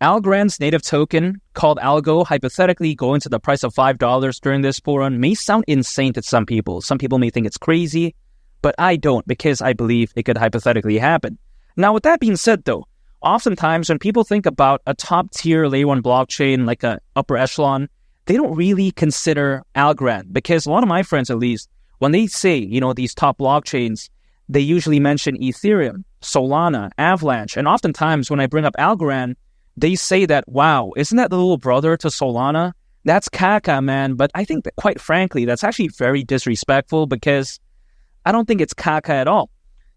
Algorand's native token, called ALGO, hypothetically going to the price of $5 during this bull run may sound insane to some people. Some people may think it's crazy, but I don't, because I believe it could hypothetically happen. Now, with that being said, though, oftentimes when people think about a top-tier layer 1 blockchain, like a upper echelon, they don't really consider Algorand, because a lot of my friends, at least, when they say, these top blockchains, they usually mention Ethereum, Solana, Avalanche, and oftentimes when I bring up Algorand, they say that, wow, isn't that the little brother to Solana? That's caca, man. But I think that, quite frankly, that's actually very disrespectful, because I don't think it's caca at all.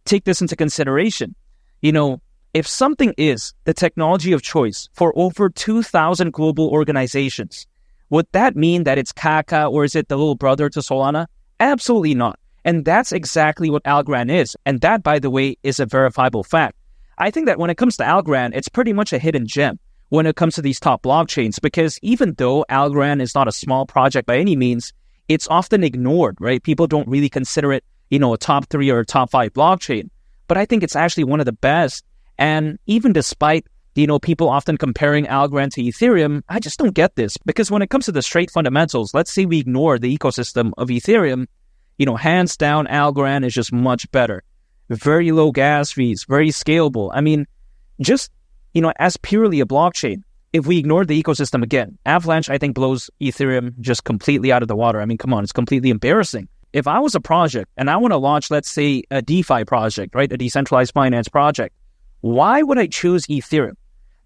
Take this into consideration. If something is the technology of choice for over 2,000 global organizations, would that mean that it's caca, or is it the little brother to Solana? Absolutely not. And that's exactly what Algorand is. And that, by the way, is a verifiable fact. I think that when it comes to Algorand, it's pretty much a hidden gem when it comes to these top blockchains, because even though Algorand is not a small project by any means, it's often ignored, right? People don't really consider it, a top 3 or a top 5 blockchain. But I think it's actually one of the best. And even despite, people often comparing Algorand to Ethereum, I just don't get this. Because when it comes to the straight fundamentals, let's say we ignore the ecosystem of Ethereum, hands down, Algorand is just much better. Very low gas fees, very scalable. I mean, just, as purely a blockchain, if we ignore the ecosystem again, Avalanche, I think, blows Ethereum just completely out of the water. I mean, come on, it's completely embarrassing. If I was a project and I want to launch, let's say, a DeFi project, right, a decentralized finance project, why would I choose Ethereum?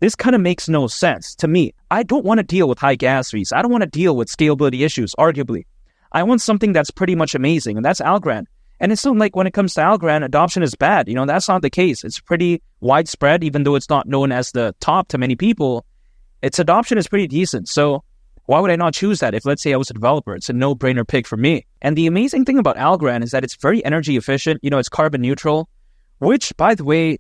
This kind of makes no sense to me. I don't want to deal with high gas fees. I don't want to deal with scalability issues, arguably. I want something that's pretty much amazing, and that's Algorand. And it's not like when it comes to Algorand, adoption is bad. That's not the case. It's pretty widespread, even though it's not known as the top to many people. Its adoption is pretty decent. So why would I not choose that if, let's say, I was a developer? It's a no-brainer pick for me. And the amazing thing about Algorand is that it's very energy efficient. It's carbon neutral, which, by the way,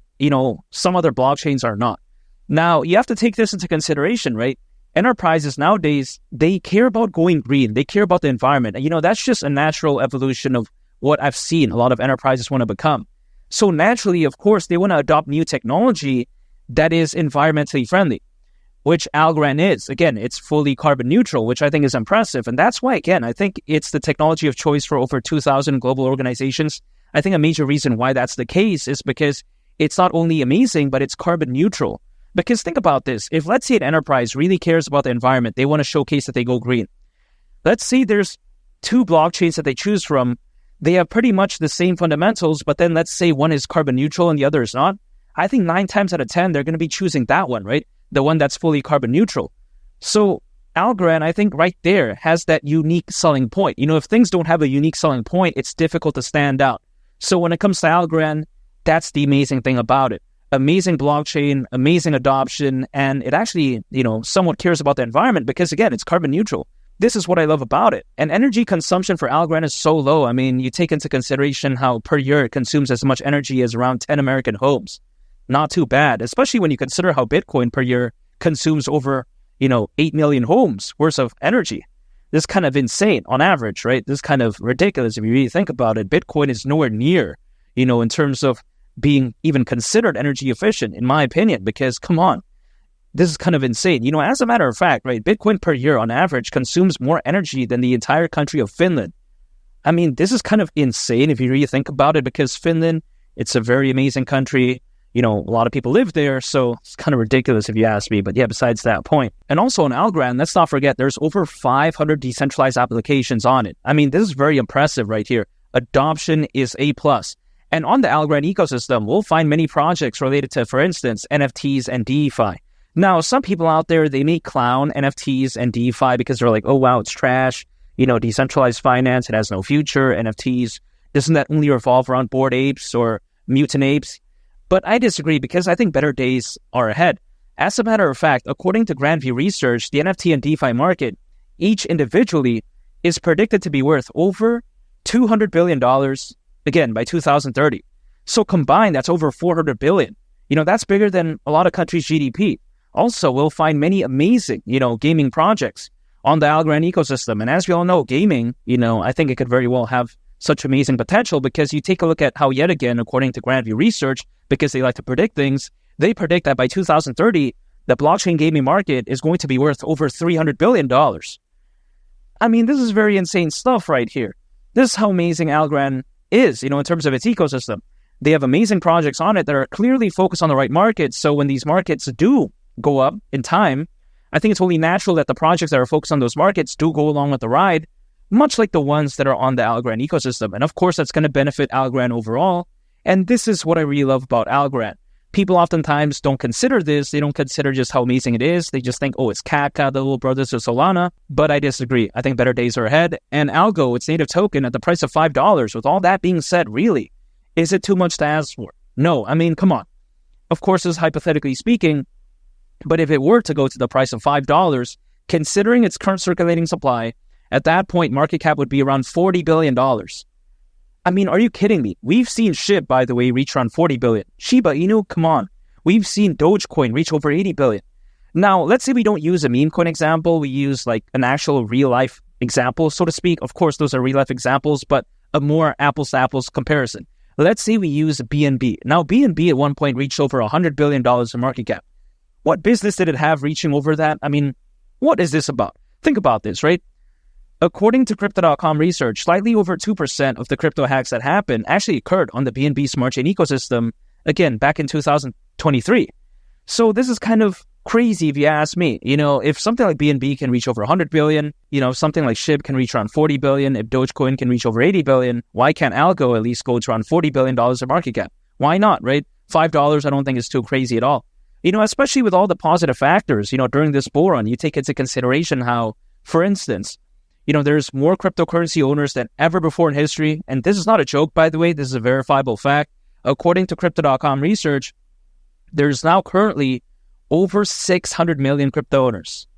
some other blockchains are not. Now, you have to take this into consideration, right? Enterprises nowadays, they care about going green. They care about the environment. And, that's just a natural evolution of what I've seen a lot of enterprises want to become. So naturally, of course, they want to adopt new technology that is environmentally friendly, which Algorand is. Again, it's fully carbon neutral, which I think is impressive. And that's why, again, I think it's the technology of choice for over 2,000 global organizations. I think a major reason why that's the case is because it's not only amazing, but it's carbon neutral. Because think about this. If, let's say, an enterprise really cares about the environment, they want to showcase that they go green. Let's say there's 2 blockchains that they choose from. They have pretty much the same fundamentals, but then let's say one is carbon neutral and the other is not. I think 9 times out of 10, they're going to be choosing that one, right? The one that's fully carbon neutral. So Algorand, I think right there has that unique selling point. If things don't have a unique selling point, it's difficult to stand out. So when it comes to Algorand, that's the amazing thing about it. Amazing blockchain, amazing adoption, and it actually, somewhat cares about the environment because, again, it's carbon neutral. This is what I love about it. And energy consumption for Algorand is so low. I mean, you take into consideration how per year it consumes as much energy as around 10 American homes. Not too bad, especially when you consider how Bitcoin per year consumes over, 8 million homes worth of energy. This is kind of insane on average, right? This is kind of ridiculous if you really think about it. Bitcoin is nowhere near, in terms of being even considered energy efficient, in my opinion, because come on. This is kind of insane. As a matter of fact, right, Bitcoin per year on average consumes more energy than the entire country of Finland. I mean, this is kind of insane if you really think about it, because Finland, it's a very amazing country. A lot of people live there, so it's kind of ridiculous if you ask me. But yeah, besides that point. And also on Algorand, let's not forget, there's over 500 decentralized applications on it. I mean, this is very impressive right here. Adoption is A+. And on the Algorand ecosystem, we'll find many projects related to, for instance, NFTs and DeFi. Now, some people out there, they may clown NFTs and DeFi because they're like, oh, wow, it's trash. Decentralized finance, it has no future. NFTs, doesn't that only revolve around Bored Apes or Mutant Apes? But I disagree because I think better days are ahead. As a matter of fact, according to Grandview Research, the NFT and DeFi market, each individually, is predicted to be worth over $200 billion, again, by 2030. So combined, that's over $400 billion. That's bigger than a lot of countries' GDP. Also, we'll find many amazing, gaming projects on the Algorand ecosystem. And as we all know, gaming, I think it could very well have such amazing potential because you take a look at how, yet again, according to Grandview Research, because they like to predict things, they predict that by 2030, the blockchain gaming market is going to be worth over $300 billion. I mean, this is very insane stuff right here. This is how amazing Algorand is, in terms of its ecosystem. They have amazing projects on it that are clearly focused on the right markets. So when these markets do go up in time, I think it's only natural that the projects that are focused on those markets do go along with the ride, much like the ones that are on the Algorand ecosystem. And of course, that's going to benefit Algorand overall. And this is what I really love about Algorand. People oftentimes don't consider this. They don't consider just how amazing it is. They just think, oh, it's Kaka, the little brothers of Solana. But I disagree. I think better days are ahead. And Algo, its native token, at the price of $5. With all that being said, really, is it too much to ask for? No, I mean, come on. Of course, this is hypothetically speaking. But if it were to go to the price of $5, considering its current circulating supply, at that point, market cap would be around $40 billion. I mean, are you kidding me? We've seen SHIB, by the way, reach around $40 billion. Shiba Inu, come on. We've seen Dogecoin reach over $80 billion. Now, let's say we don't use a meme coin example. We use like an actual real-life example, so to speak. Of course, those are real-life examples, but a more apples-to-apples comparison. Let's say we use BNB. Now, BNB at one point reached over $100 billion in market cap. What business did it have reaching over that? I mean, what is this about? Think about this, right? According to Crypto.com research, slightly over 2% of the crypto hacks that happened actually occurred on the BNB Smart Chain ecosystem, again, back in 2023. So this is kind of crazy if you ask me. If something like BNB can reach over 100 billion, something like SHIB can reach around 40 billion, if Dogecoin can reach over 80 billion, why can't Algo at least go to around $40 billion in market cap? Why not, right? $5 I don't think is too crazy at all. Especially with all the positive factors, during this bull run, you take into consideration how, for instance, there's more cryptocurrency owners than ever before in history. And this is not a joke, by the way. This is a verifiable fact. According to Crypto.com research, there's now currently over 600 million crypto owners.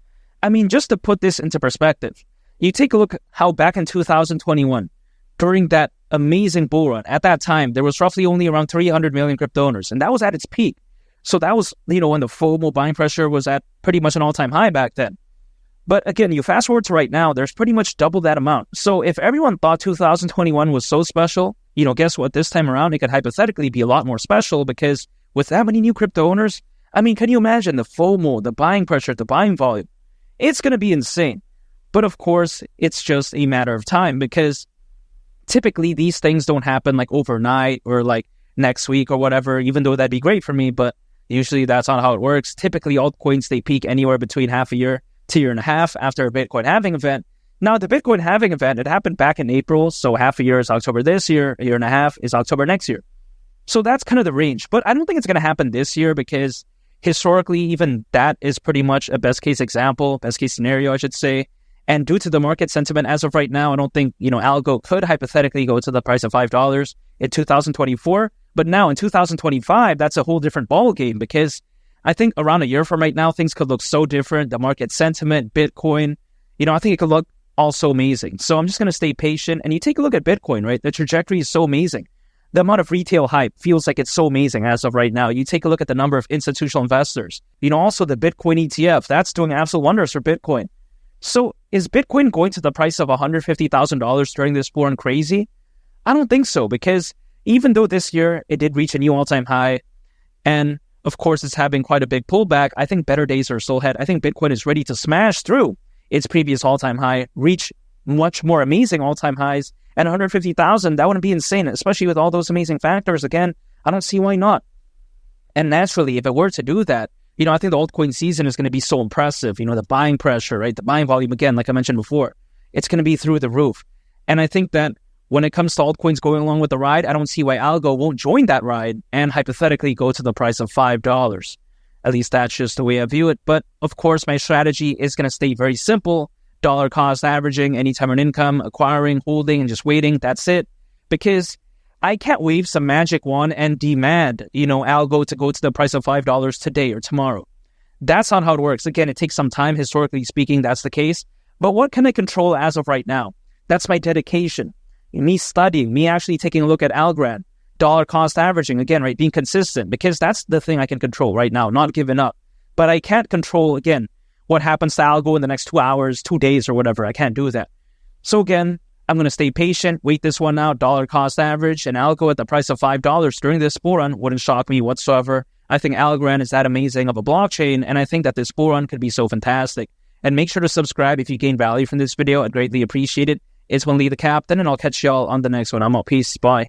I mean, just to put this into perspective, you take a look how back in 2021, during that amazing bull run, at that time, there was roughly only around 300 million crypto owners. And that was at its peak. So that was, when the FOMO buying pressure was at pretty much an all-time high back then. But again, you fast forward to right now, there's pretty much double that amount. So if everyone thought 2021 was so special, guess what? This time around, it could hypothetically be a lot more special because with that many new crypto owners, I mean, can you imagine the FOMO, the buying pressure, the buying volume? It's going to be insane. But of course, it's just a matter of time because typically these things don't happen like overnight or like next week or whatever, even though that'd be great for me. But usually that's not how it works. Typically, altcoins, they peak anywhere between half a year to a year and a half after a Bitcoin halving event. Now, the Bitcoin halving event, it happened back in April. So half a year is October this year. A year and a half is October next year. So that's kind of the range. But I don't think it's going to happen this year because historically, even that is pretty much a best case example, best case scenario, I should say. And due to the market sentiment as of right now, I don't think, Algo could hypothetically go to the price of $5 in 2024. But now in 2025, that's a whole different ball game because I think around a year from right now, things could look so different. The market sentiment, Bitcoin, I think it could look also amazing. So I'm just going to stay patient. And you take a look at Bitcoin, right? The trajectory is so amazing. The amount of retail hype feels like it's so amazing as of right now. You take a look at the number of institutional investors. Also the Bitcoin ETF, that's doing absolute wonders for Bitcoin. So is Bitcoin going to the price of $150,000 during this bull run crazy? I don't think so because even though this year it did reach a new all-time high and of course it's having quite a big pullback, I think better days are still ahead. I think Bitcoin is ready to smash through its previous all-time high, reach much more amazing all-time highs, and 150,000, that wouldn't be insane, especially with all those amazing factors. Again, I don't see why not. And naturally, if it were to do that, I think the altcoin season is going to be so impressive. The buying pressure, right? The buying volume, again, like I mentioned before, it's going to be through the roof. And I think that when it comes to altcoins going along with the ride, I don't see why Algo won't join that ride and hypothetically go to the price of $5. At least that's just the way I view it. But of course, my strategy is going to stay very simple. Dollar cost averaging, anytime earned income, acquiring, holding, and just waiting. That's it. Because I can't wave some magic wand and demand, Algo to go to the price of $5 today or tomorrow. That's not how it works. Again, it takes some time. Historically speaking, that's the case. But what can I control as of right now? That's my dedication. Me studying, me actually taking a look at Algorand, dollar cost averaging, again, right, being consistent, because that's the thing I can control right now, not giving up. But I can't control, again, what happens to Algo in the next 2 hours, 2 days, or whatever. I can't do that. So again, I'm going to stay patient, wait this one out, dollar cost average, and Algo at the price of $5 during this bull run wouldn't shock me whatsoever. I think Algorand is that amazing of a blockchain, and I think that this bull run could be so fantastic. And make sure to subscribe if you gain value from this video. I'd greatly appreciate it. It's Lee the Captain, and I'll catch y'all on the next one. I'm out. Peace. Bye.